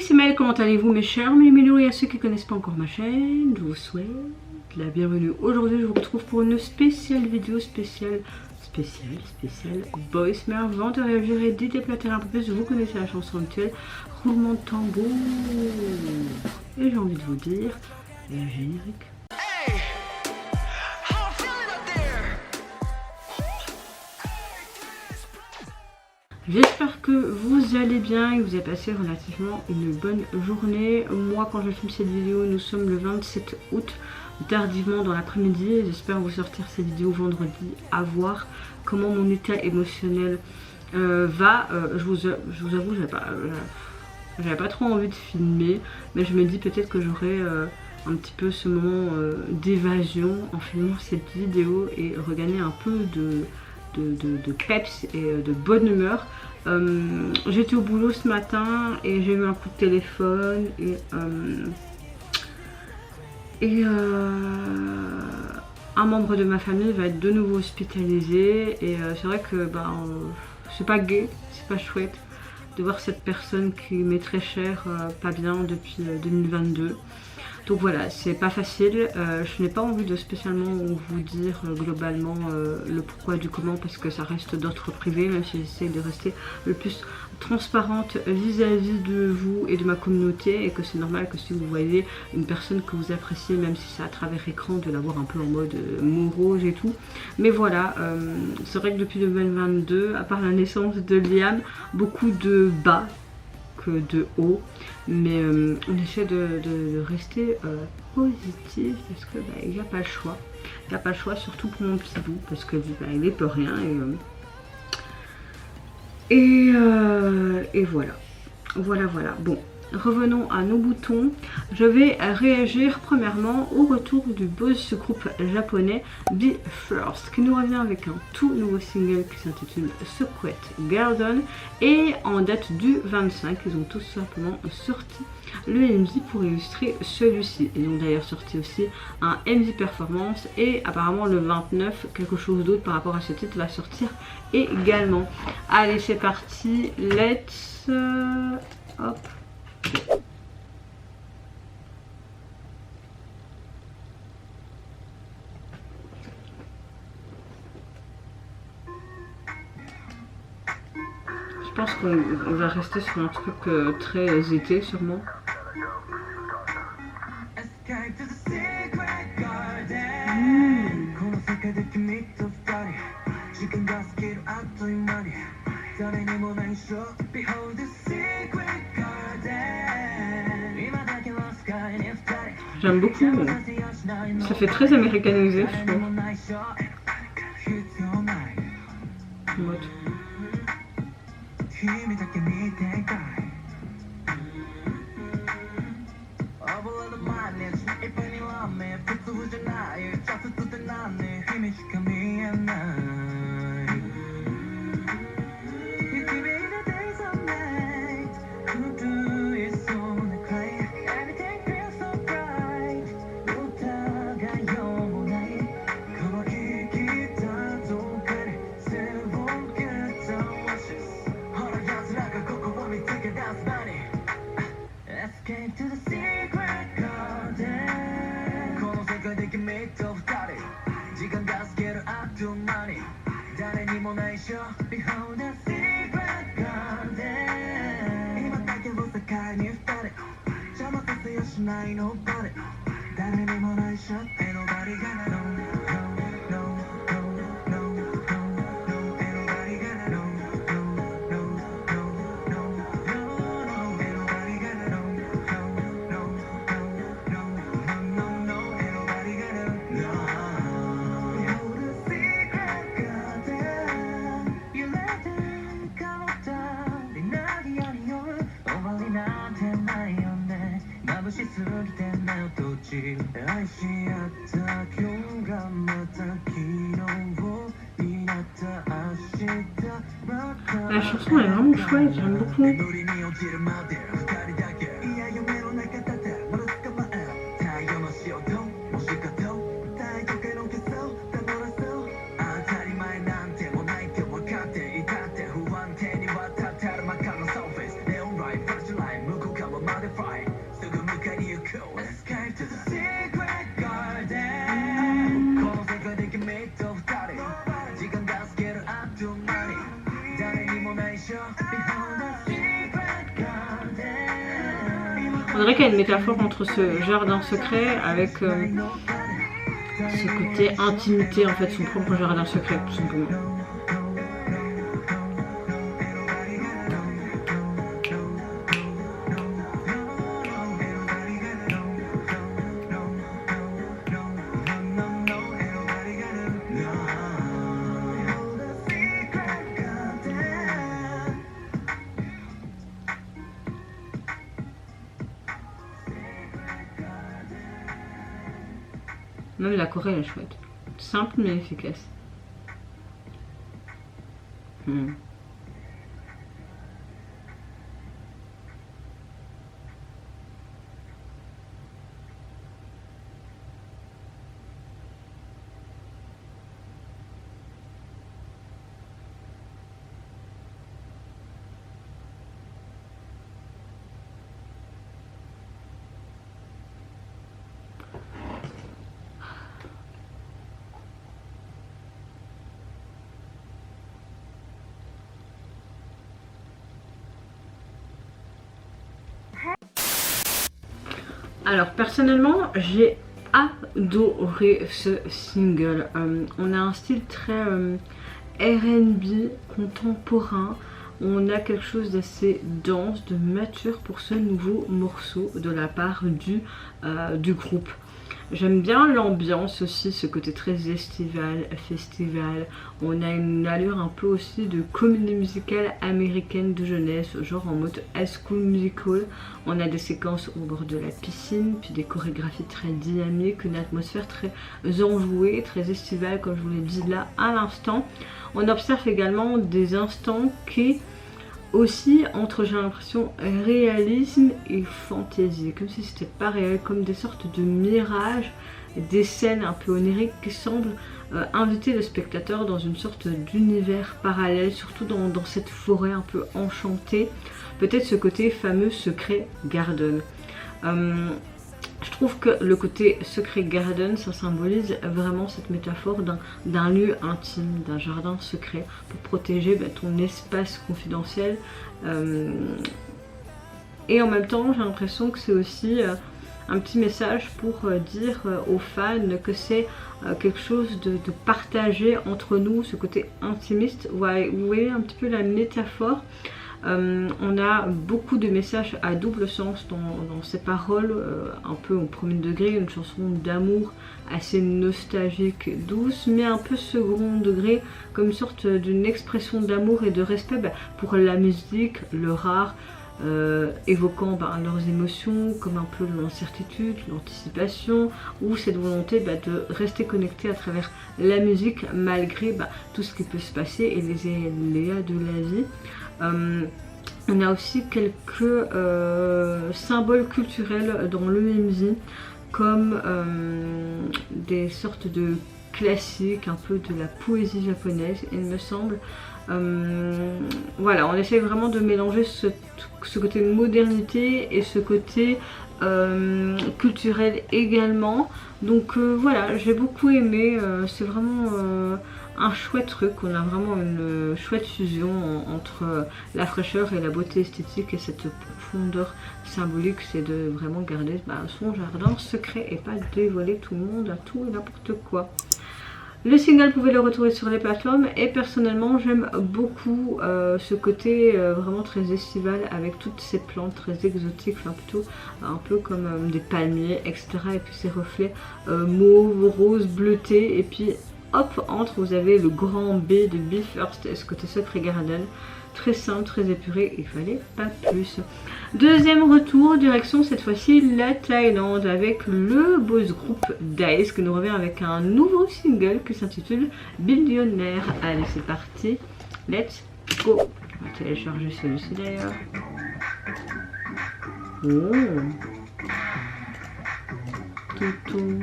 c'est Mel, comment allez-vous mes chers MELI-MELO, et à ceux qui ne connaissent pas encore ma chaîne, je vous souhaite la bienvenue. Aujourd'hui je vous retrouve pour une spéciale vidéo spéciale voice mère, vente à réagir et déplater un peu plus. Vous connaissez la chanson actuelle, roulement de tambour. Et j'ai envie de vous dire, le générique. J'espère que vous allez bien et que vous avez passé relativement une bonne journée. Moi, quand je filme cette vidéo, nous sommes le 27 août, tardivement dans l'après-midi. J'espère vous sortir cette vidéo vendredi, à voir comment mon état émotionnel va. Je vous avoue, j'avais pas trop envie de filmer, mais je me dis peut-être que j'aurai un petit peu ce moment d'évasion en filmant cette vidéo et regagner un peu de peps et de bonne humeur. J'étais au boulot ce matin et j'ai eu un coup de téléphone et un membre de ma famille va être de nouveau hospitalisé et c'est vrai que c'est pas gai, c'est pas chouette de voir cette personne qui m'est très chère pas bien depuis 2022. Donc voilà, c'est pas facile. Je n'ai pas envie de spécialement vous dire globalement le pourquoi du comment, parce que ça reste d'ordre privé, même si j'essaie de rester le plus transparente vis-à-vis de vous et de ma communauté, et que c'est normal que si vous voyez une personne que vous appréciez, même si c'est à travers écran, de la voir un peu en mode morose et tout. Mais voilà, c'est vrai que depuis 2022, à part la naissance de Liam, beaucoup de bas que de haut, mais on essaie de rester positif, parce que il n'y a pas le choix. Il n'y a pas le choix, surtout pour mon petit bout, parce que il n'est peut rien et voilà. Bon, revenons à nos boutons. Je vais réagir premièrement au retour du buzz groupe japonais BEFIRST, qui nous revient avec un tout nouveau single qui s'intitule Secret Garden, et en date du 25, ils ont tout simplement sorti le MV pour illustrer celui-ci. Ils ont d'ailleurs sorti aussi un MV performance, et apparemment le 29 quelque chose d'autre par rapport à ce titre va sortir également. Allez, c'est parti, let's hop. Je pense qu'on va rester sur un truc très été sûrement. J'aime beaucoup, ça fait très américanisé, je trouve. La chanson est vraiment chouette, j'aime beaucoup. On dirait qu'il y a une métaphore entre ce jardin secret avec ce côté intimité, en fait, son propre jardin secret, tout simplement. Même la Corée elle est chouette. Simple mais efficace. Alors personnellement j'ai adoré ce single. On a un style très R&B contemporain. On a quelque chose d'assez dense, de mature pour ce nouveau morceau de la part du groupe. J'aime bien l'ambiance aussi, ce côté très estival, festival. On a une allure un peu aussi de comédie musicale américaine de jeunesse, genre en mode High School Musical. On a des séquences au bord de la piscine, puis des chorégraphies très dynamiques, une atmosphère très enjouée, très estivale comme je vous l'ai dit là à l'instant. On observe également des instants qui aussi entre, j'ai l'impression, réalisme et fantaisie, comme si c'était pas réel, comme des sortes de mirages, des scènes un peu oniriques qui semblent inviter le spectateur dans une sorte d'univers parallèle, surtout dans cette forêt un peu enchantée, peut-être ce côté fameux secret garden. Je trouve que le côté secret garden, ça symbolise vraiment cette métaphore d'un lieu intime, d'un jardin secret pour protéger ton espace confidentiel. Et en même temps, j'ai l'impression que c'est aussi un petit message pour dire aux fans que c'est quelque chose de partagé entre nous, ce côté intimiste. Ouais, vous voyez un petit peu la métaphore. On a beaucoup de messages à double sens dans ces paroles, un peu au premier degré, une chanson d'amour assez nostalgique, douce, mais un peu second degré, comme une sorte d'une expression d'amour et de respect pour la musique, le rare, évoquant leurs émotions, comme un peu l'incertitude, l'anticipation, ou cette volonté de rester connecté à travers la musique malgré tout ce qui peut se passer et les aléas de la vie. On a aussi quelques symboles culturels dans l'EMZ, comme des sortes de classiques, un peu de la poésie japonaise, il me semble. Voilà, on essaie vraiment de mélanger ce côté modernité et ce côté culturel également. Donc voilà, j'ai beaucoup aimé, c'est vraiment un chouette truc. On a vraiment une chouette fusion entre la fraîcheur et la beauté esthétique et cette profondeur symbolique, c'est de vraiment garder son jardin secret et pas dévoiler tout le monde à tout et n'importe quoi. Le single, vous pouvez le retrouver sur les plateformes et personnellement j'aime beaucoup ce côté vraiment très estival avec toutes ces plantes très exotiques, enfin plutôt un peu comme des palmiers, etc. Et puis ces reflets mauve, rose, bleuté, et puis hop, entre vous avez le grand B de BEFIRST et ce côté secret garden. Très simple, très épuré, il fallait pas plus. Deuxième retour, direction cette fois-ci la Thaïlande avec le boss groupe Dice qui nous revient avec un nouveau single qui s'intitule Billionaire. Allez, c'est parti, let's go. On va télécharger celui-ci d'ailleurs. Oh. Toutou.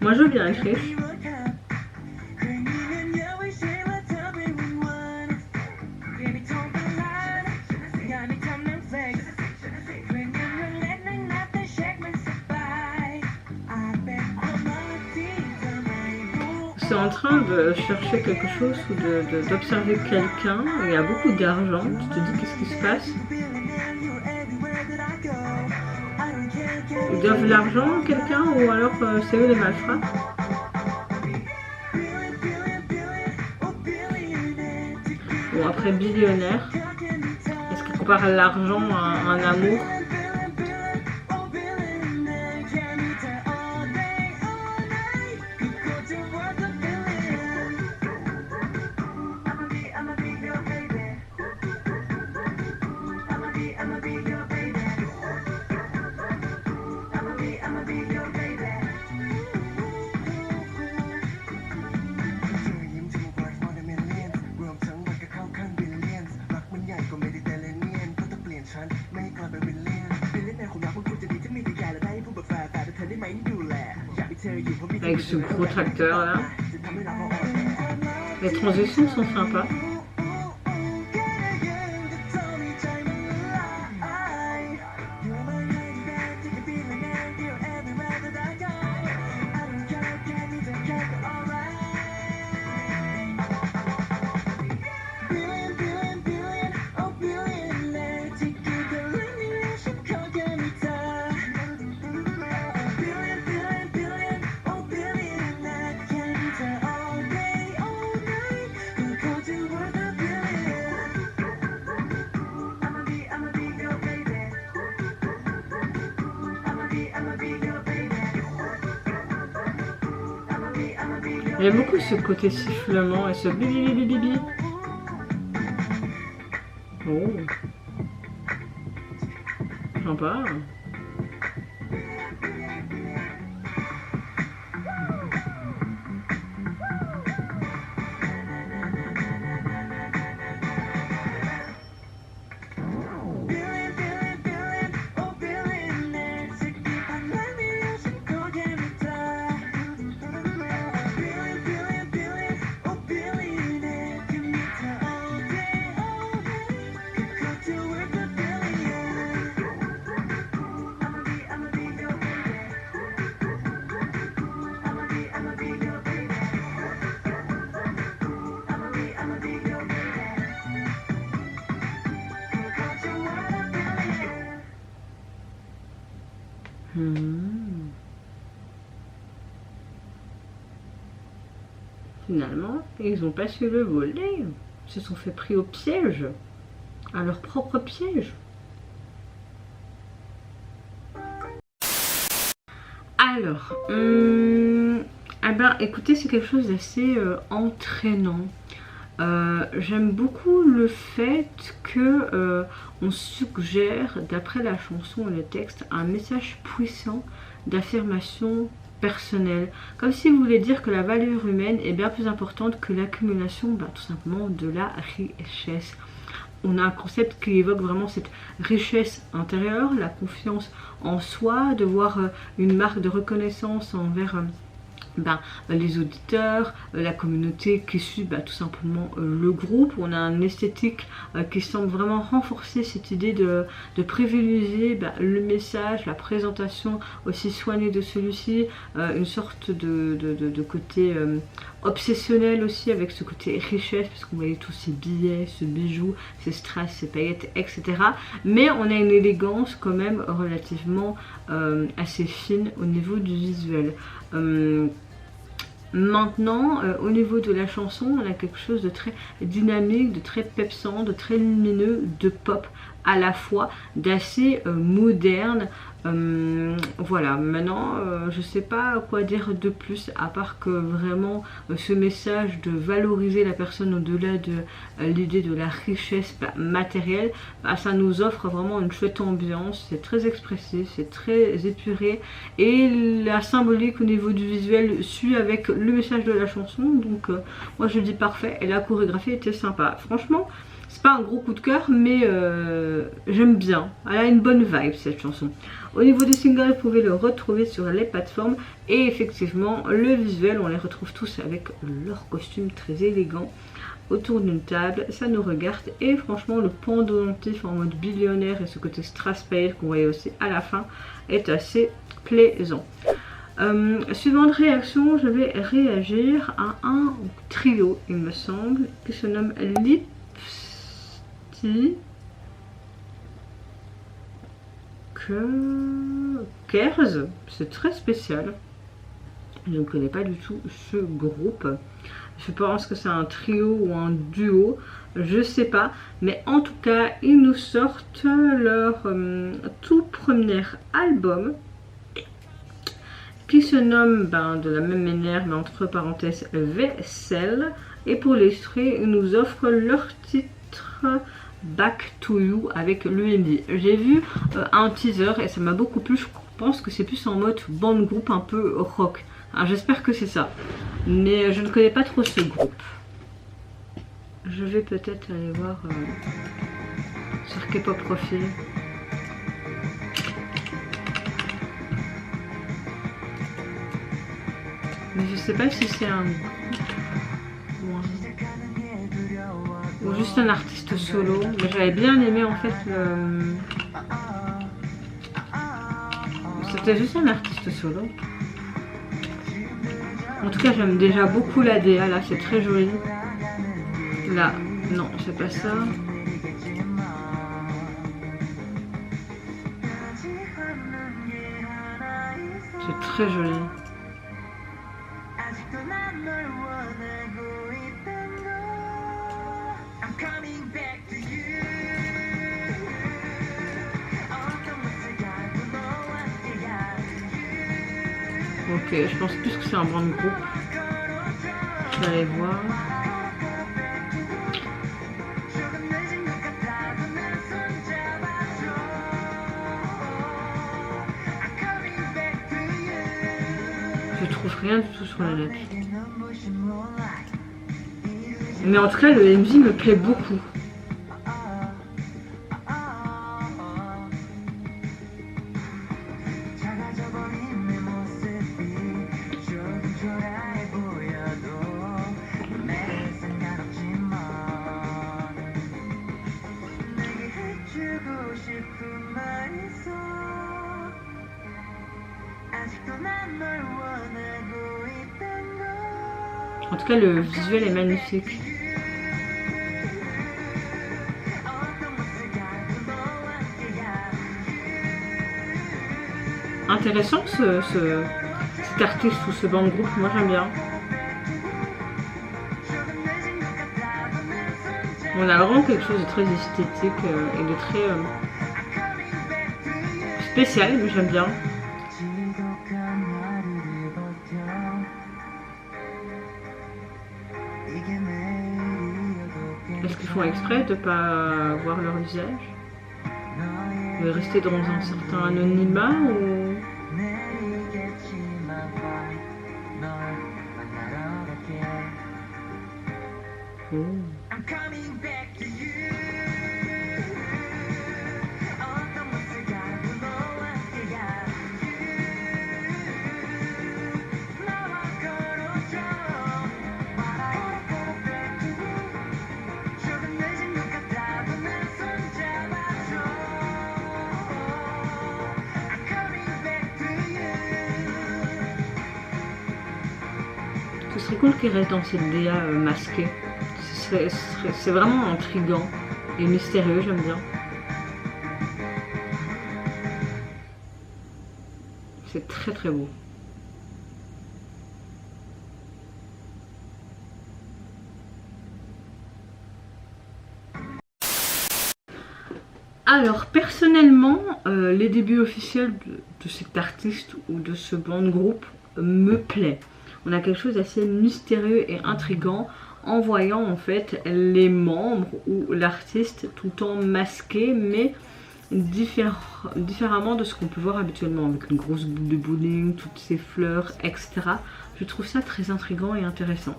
Moi je veux bien écrire. c'est en train de chercher quelque chose ou d'observer quelqu'un. Il y a beaucoup d'argent. Tu te dis qu'est-ce qui se passe? Ils doivent l'argent à quelqu'un ou alors c'est eux les malfrats? Bon, après billionnaire, est-ce qu'il compare l'argent à un amour? Avec ce gros tracteur là. Les transitions sont sympas. J'aime beaucoup ce côté sifflement et ce bibi bibi bibi. Oh, sympa. Finalement, ils n'ont pas su le voler. Ils se sont fait pris au piège, à leur propre piège. Alors, eh ben, écoutez, c'est quelque chose d'assez entraînant. J'aime beaucoup le fait que on suggère, d'après la chanson et le texte, un message puissant d'affirmation personnelle, comme si vous voulez dire que la valeur humaine est bien plus importante que l'accumulation, tout simplement, de la richesse. On a un concept qui évoque vraiment cette richesse intérieure, la confiance en soi, de voir une marque de reconnaissance envers les auditeurs, la communauté qui suit tout simplement le groupe. On a un esthétique qui semble vraiment renforcer cette idée de privilégier le message, la présentation aussi soignée de celui-ci, une sorte de côté obsessionnel aussi, avec ce côté richesse, parce qu'on voyait tous ces billets, ce bijou, ces strass, ces paillettes, etc. Mais on a une élégance quand même relativement assez fine au niveau du visuel. Maintenant, au niveau de la chanson, on a quelque chose de très dynamique, de très pepsant, de très lumineux, de pop à la fois, d'assez moderne. Voilà, maintenant je sais pas quoi dire de plus, à part que vraiment ce message de valoriser la personne au-delà de l'idée de la richesse matérielle, ça nous offre vraiment une chouette ambiance. C'est très expressif, c'est très épuré, et la symbolique au niveau du visuel suit avec le message de la chanson. Donc moi je dis parfait, et la chorégraphie était sympa. Franchement, c'est pas un gros coup de cœur, mais j'aime bien. Elle a une bonne vibe, cette chanson. Au niveau des singles, vous pouvez le retrouver sur les plateformes. Et effectivement, le visuel, on les retrouve tous avec leur costume très élégant autour d'une table. Ça nous regarde. Et franchement, le pendentif en mode billionnaire et ce côté strass pale qu'on voyait aussi à la fin est assez plaisant. Suivante réaction, je vais réagir à un trio, il me semble, qui se nomme LIPSTICKERZ. C'est très spécial. Je ne connais pas du tout ce groupe. Je pense que c'est un trio ou un duo, je sais pas. Mais en tout cas, ils nous sortent leur tout premier album qui se nomme de la même manière, mais entre parenthèses 𝖍𝖊𝖉𝖐. Et pour l'extrait, ils nous offrent leur titre Back to You avec l'EMI. J'ai vu un teaser et ça m'a beaucoup plu. Je pense que c'est plus en mode bande groupe un peu rock. J'espère que c'est ça. Mais je ne connais pas trop ce groupe. Je vais peut-être aller voir sur K-pop profil. Mais je sais pas si c'est un ou juste un artiste solo. Mais j'avais bien aimé en fait le... C'était juste un artiste solo. En tout cas j'aime déjà beaucoup la DA là, c'est très joli. Là, non c'est pas ça. C'est très joli. Ok, je pense plus que c'est un grand groupe. Je vais aller voir. Je trouve rien du tout sur la lettre. Mais en tout cas, le MJ me plaît beaucoup. En tout cas, le visuel est magnifique. Intéressant cet artiste ou ce band groupe, moi j'aime bien. On a vraiment quelque chose de très esthétique et de très spécial, mais j'aime bien. Est-ce qu'ils font exprès de ne pas voir leur visage? De rester dans un certain anonymat ou... Ce serait cool qu'il reste dans cette DA masquée. C'est vraiment intriguant et mystérieux, j'aime bien. C'est très très beau. Alors personnellement, les débuts officiels de cet artiste ou de ce band groupe me plaît. On a quelque chose d'assez mystérieux et intriguant en voyant en fait les membres ou l'artiste tout le temps masqué, mais différemment de ce qu'on peut voir habituellement, avec une grosse boule de bowling, toutes ces fleurs, etc. Je trouve ça très intriguant et intéressant.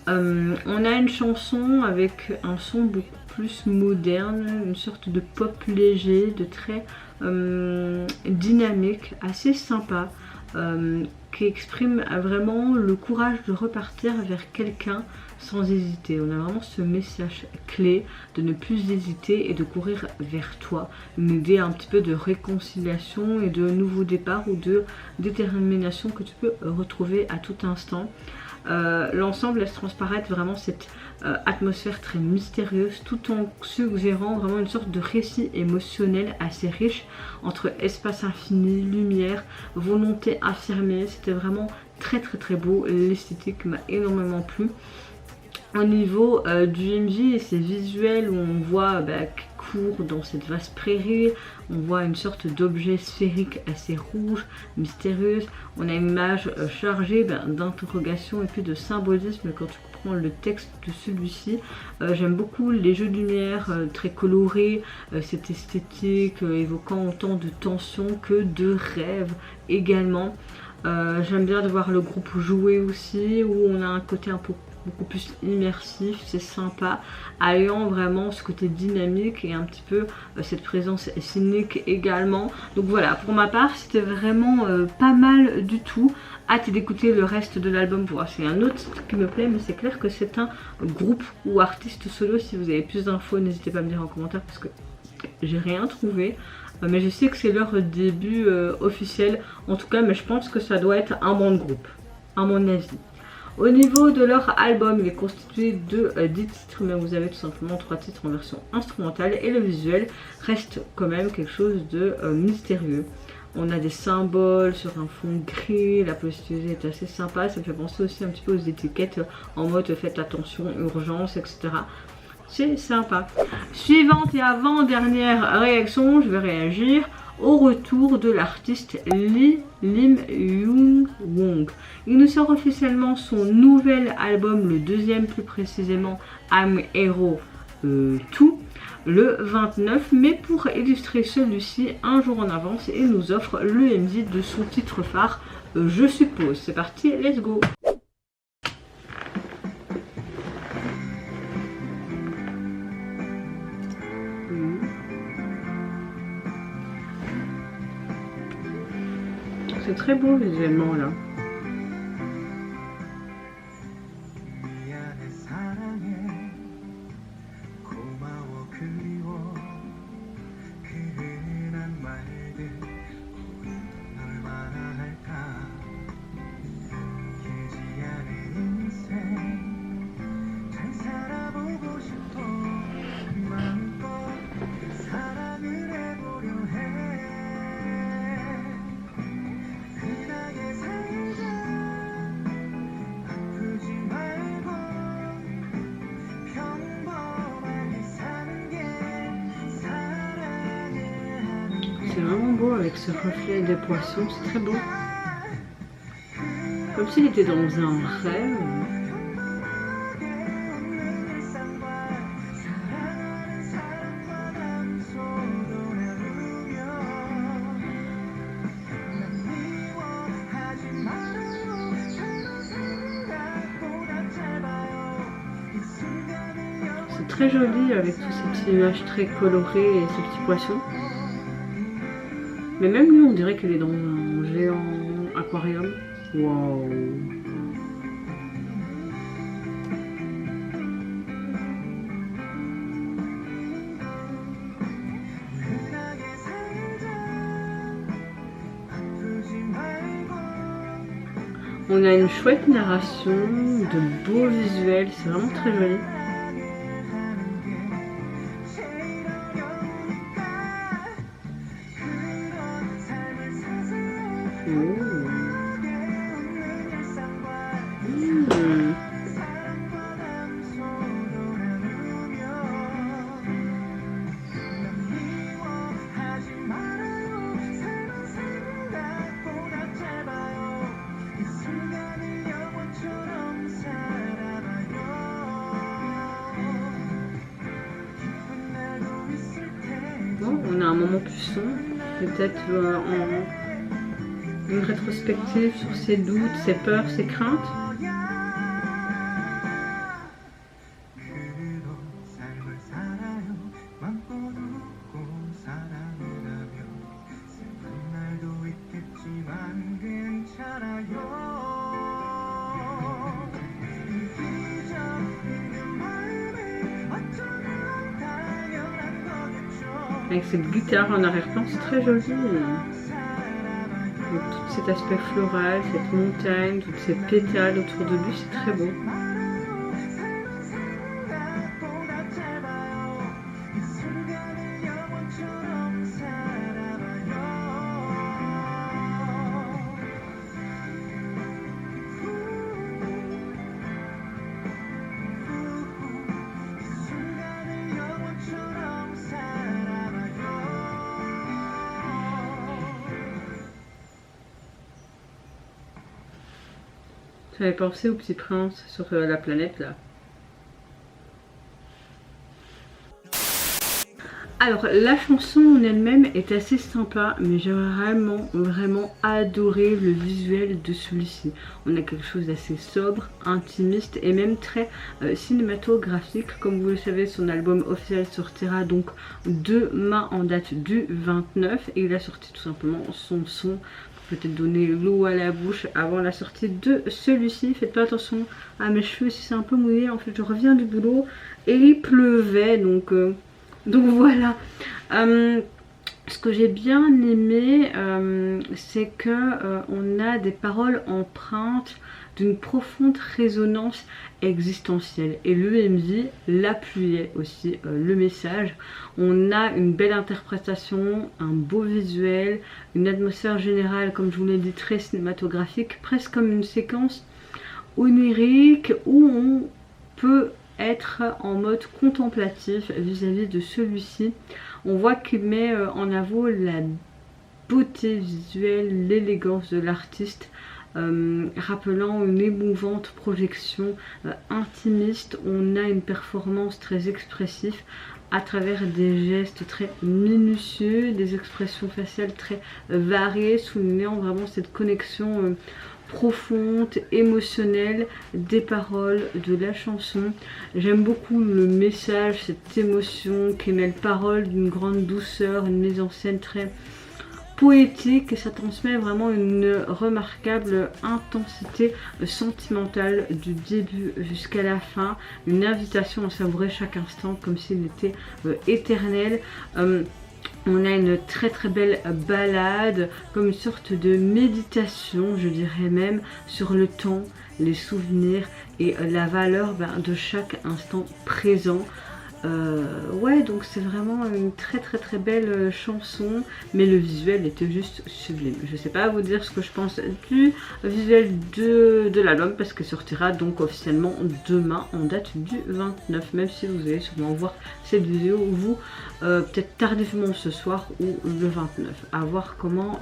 On a une chanson avec un son beaucoup plus moderne, une sorte de pop léger, de très dynamique, assez sympa, qui exprime vraiment le courage de repartir vers quelqu'un sans hésiter. On a vraiment ce message clé de ne plus hésiter et de courir vers toi. Une idée un petit peu de réconciliation et de nouveau départ ou de détermination que tu peux retrouver à tout instant. L'ensemble laisse transparaître vraiment cette atmosphère très mystérieuse tout en suggérant vraiment une sorte de récit émotionnel assez riche entre espace infini, lumière, volonté affirmée. C'était vraiment très beau, l'esthétique m'a énormément plu. Au niveau du MJ et ses visuels où on voit qui court dans cette vaste prairie, on voit une sorte d'objet sphérique assez rouge, mystérieuse. On a une image chargée d'interrogation et puis de symbolisme quand tu comprends le texte de celui-ci. J'aime beaucoup les jeux de lumière très colorés, cette esthétique évoquant autant de tension que de rêve également. J'aime bien de voir le groupe jouer aussi, où on a un côté un peu beaucoup plus immersif, c'est sympa, alliant vraiment ce côté dynamique et un petit peu cette présence cynique également. Donc voilà, pour ma part c'était vraiment pas mal du tout. Hâte d'écouter le reste de l'album pour voir s'il y a un autre qui me plaît, mais c'est clair que c'est un groupe ou artiste solo. Si vous avez plus d'infos, n'hésitez pas à me dire en commentaire parce que j'ai rien trouvé. Mais je sais que c'est leur début officiel en tout cas, mais je pense que ça doit être un bon groupe à mon avis. Au niveau de leur album, il est constitué de 10 titres, mais vous avez tout simplement 3 titres en version instrumentale et le visuel reste quand même quelque chose de mystérieux. On a des symboles sur un fond gris, la posture est assez sympa, ça me fait penser aussi un petit peu aux étiquettes en mode faites attention, urgence, etc. C'est sympa. Suivante et avant-dernière réaction, je vais réagir au retour de l'artiste Woong. Il nous sort officiellement son nouvel album, le deuxième plus précisément, 𝖈𝖗𝖊𝖉𝖐, le 29, mais pour illustrer celui-ci, un jour en avance, il nous offre le MV de son titre phare, je suppose. C'est parti, let's go. C'est très beau visuellement là. C'est vraiment beau avec ce reflet des poissons, c'est très beau. Comme s'il était dans un rêve. C'est très joli avec tous ces petits images très colorées et ces petits poissons. Mais même lui, on dirait qu'il est dans un géant aquarium. Waouh! On a une chouette narration, de beaux visuels, c'est vraiment très joli. On a un moment plus sombre, peut-être une rétrospective sur ses doutes, ses peurs, ses craintes. avec cette guitare en arrière-plan, c'est très joli. Donc, tout cet aspect floral, cette montagne, toutes ces pétales autour de lui, c'est très beau. J'avais pensé au Petit Prince sur la planète là. Alors la chanson en elle-même est assez sympa, mais j'ai vraiment adoré le visuel de celui-ci. On a quelque chose d'assez sobre, intimiste et même très cinématographique. Comme vous le savez, son album officiel sortira donc demain en date du 29 et il a sorti tout simplement son son. Peut-être donner l'eau à la bouche avant la sortie de celui-ci. Faites pas attention à mes cheveux si c'est un peu mouillé. En fait, je reviens du boulot et il pleuvait, donc voilà. Ce que j'ai bien aimé, c'est que on a des paroles empreintes d'une profonde résonance existentielle. Et 𝖈𝖊𝖉𝖎𝖙 aussi le message. On a une belle interprétation, un beau visuel, une atmosphère générale, comme je vous l'ai dit, très cinématographique, presque comme une séquence onirique où on peut être en mode contemplatif vis-à-vis de celui-ci. On voit qu'il met en avant la beauté visuelle, l'élégance de l'artiste, rappelant une émouvante projection intimiste. On a une performance très expressive à travers des gestes très minutieux, des expressions faciales très variées, soulignant vraiment cette connexion profonde, émotionnelle des paroles de la chanson. J'aime beaucoup le message, cette émotion qui mêle paroles d'une grande douceur, une mise en scène très poétique, et ça transmet vraiment une remarquable intensité sentimentale du début jusqu'à la fin, une invitation à savourer chaque instant comme s'il était éternel. On a une très belle ballade, comme une sorte de méditation, je dirais même, sur le temps, les souvenirs et la valeur de chaque instant présent. Ouais, donc c'est vraiment une très belle chanson, mais le visuel était juste sublime. Je sais pas vous dire ce que je pense du visuel de l'album, parce que sortira donc officiellement demain en date du 29, même si vous allez sûrement voir cette vidéo vous peut-être tardivement ce soir ou le 29, à voir comment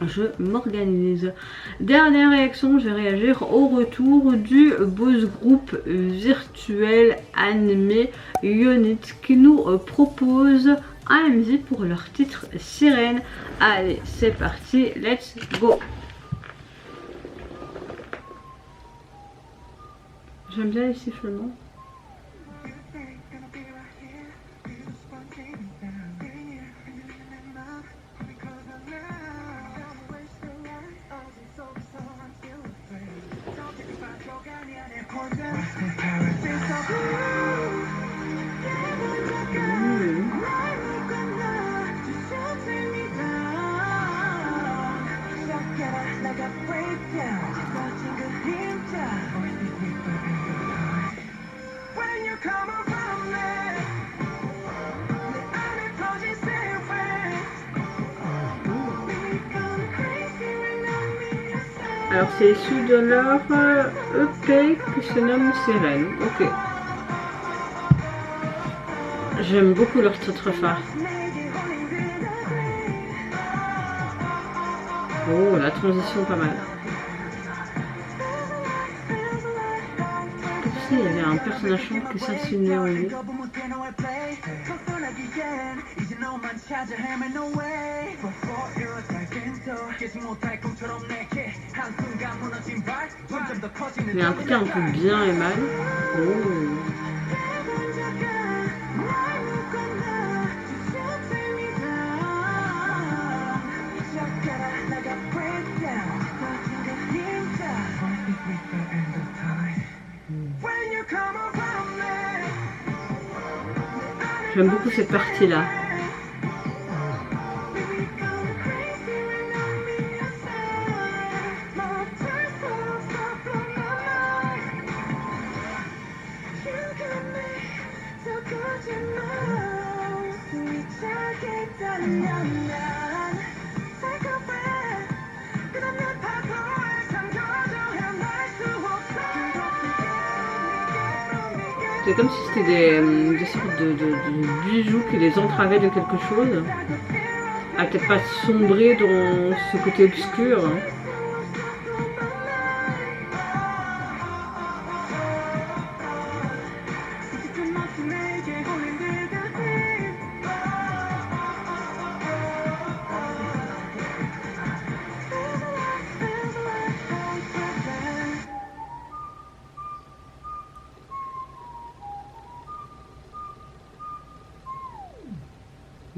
je m'organise. Dernière réaction, je vais réagir au retour du boss groupe virtuel animé AEONIT qui nous propose un MV pour leur titre Siren. Allez, c'est parti, let's go. J'aime bien les sifflements. Alors c'est issu de leur EP qui se nomme Siren. Ok. J'aime beaucoup leur titre phare. Oh, la transition pas mal. Ici, il y avait un personnage qui s'insinuait en lui. Il y a un côté un peu bien et mal. Oh. J'aime beaucoup cette partie-là. C'est comme si c'était des sortes de bijoux qui les entravaient de quelque chose. À peut-être pas sombrer dans ce côté obscur.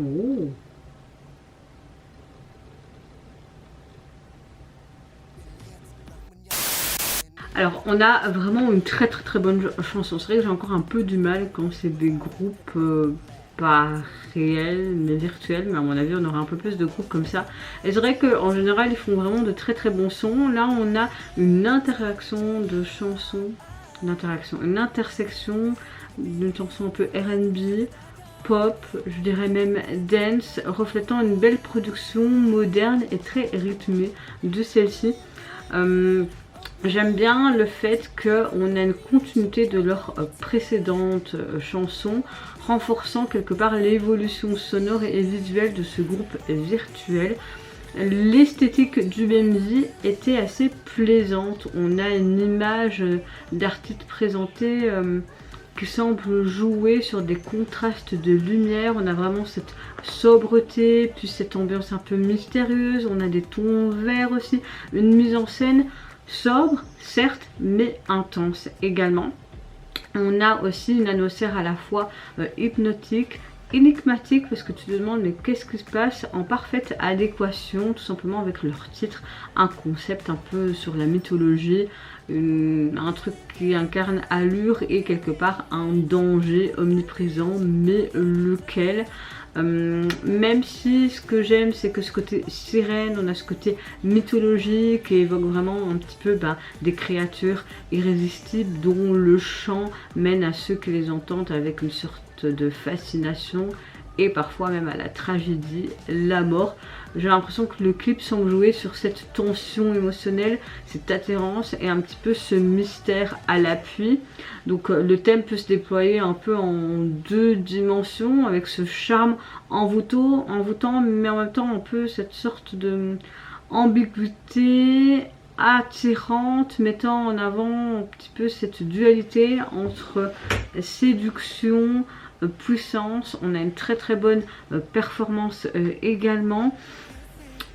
Oh. Alors on a vraiment une très bonne chanson. C'est vrai que j'ai encore un peu du mal quand c'est des groupes pas réels mais virtuels, mais à mon avis on aura un peu plus de groupes comme ça. Et c'est vrai qu'en général ils font vraiment de très bons sons. Là on a une interaction de chansons, une intersection d'une chanson un peu R&B, pop, je dirais même dance, reflétant une belle production moderne et très rythmée de celle-ci. J'aime bien le fait qu'on a une continuité de leurs précédentes chansons, renforçant quelque part l'évolution sonore et visuelle de ce groupe virtuel. L'esthétique du BEFIRST était assez plaisante. On a une image d'artiste présentée qui semble jouer sur des contrastes de lumière. On a vraiment cette sobreté, puis cette ambiance un peu mystérieuse. On a des tons verts aussi, une mise en scène sobre, certes, mais intense également. On a aussi une atmosphère à la fois hypnotique, énigmatique, parce que tu te demandes mais qu'est-ce qui se passe, en parfaite adéquation tout simplement avec leur titre, un concept un peu sur la mythologie, un truc qui incarne allure et quelque part un danger omniprésent, mais lequel. Même si ce que j'aime c'est que ce côté sirène, on a ce côté mythologique qui évoque vraiment un petit peu des créatures irrésistibles dont le chant mène à ceux qui les entendent avec une sorte de fascination et parfois même à la tragédie, la mort. J'ai l'impression que le clip semble jouer sur cette tension émotionnelle, cette attirance et un petit peu ce mystère à l'appui. Donc le thème peut se déployer un peu en deux dimensions avec ce charme envoûtant, mais en même temps un peu cette sorte de ambiguïté attirante, mettant en avant un petit peu cette dualité entre séduction, puissance. On a une très bonne performance également.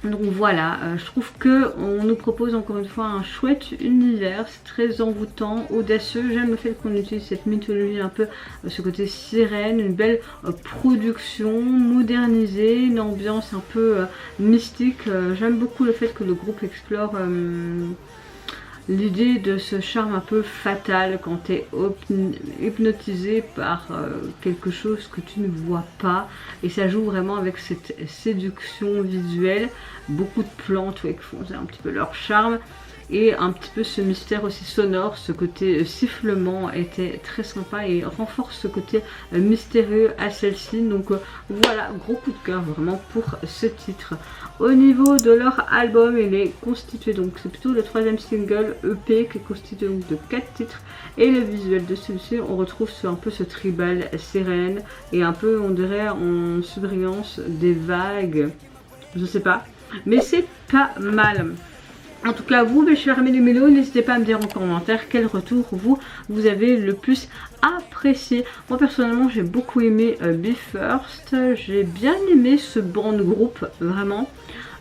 Donc voilà, je trouve que on nous propose encore une fois un chouette univers, c'est très envoûtant, audacieux. J'aime le fait qu'on utilise cette mythologie un peu, ce côté sirène, une belle production modernisée, une ambiance un peu mystique. J'aime beaucoup le fait que le groupe explore l'idée de ce charme un peu fatal quand tu es hypnotisé par quelque chose que tu ne vois pas, et ça joue vraiment avec cette séduction visuelle, beaucoup de plantes qui font un petit peu leur charme, et un petit peu ce mystère aussi sonore, ce côté sifflement était très sympa et renforce ce côté mystérieux à celle-ci. Donc voilà, gros coup de cœur vraiment pour ce titre. Au niveau de leur album, il est constitué, donc c'est plutôt le 3e single EP qui est constitué donc de 4 titres, et le visuel de celui-ci on retrouve un peu ce tribal sirène et un peu on dirait en surbrillance des vagues, je sais pas, mais c'est pas mal. En tout cas, vous, mes chers MELI-MELO, n'hésitez pas à me dire en commentaire quel retour vous avez le plus apprécié. Moi, personnellement, j'ai beaucoup aimé BEFIRST. J'ai bien aimé ce band groupe, vraiment.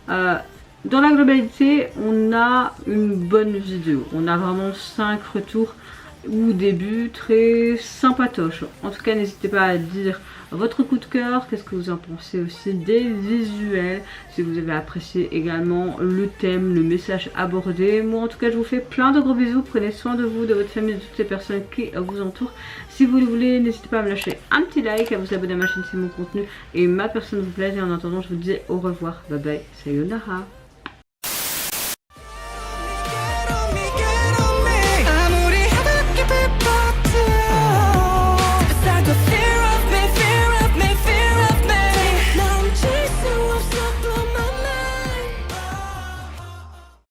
Dans la globalité, on a une bonne vidéo. On a vraiment 5 retours ou début très sympatoche. En tout cas, n'hésitez pas à dire votre coup de cœur, qu'est-ce que vous en pensez aussi des visuels, si vous avez apprécié également le thème, le message abordé. Moi en tout cas je vous fais plein de gros bisous, prenez soin de vous, de votre famille, de toutes les personnes qui vous entourent. Si vous le voulez, n'hésitez pas à me lâcher un petit like, à vous abonner à ma chaîne si mon contenu et ma personne vous plaît. Et en attendant je vous dis au revoir, bye bye, sayonara.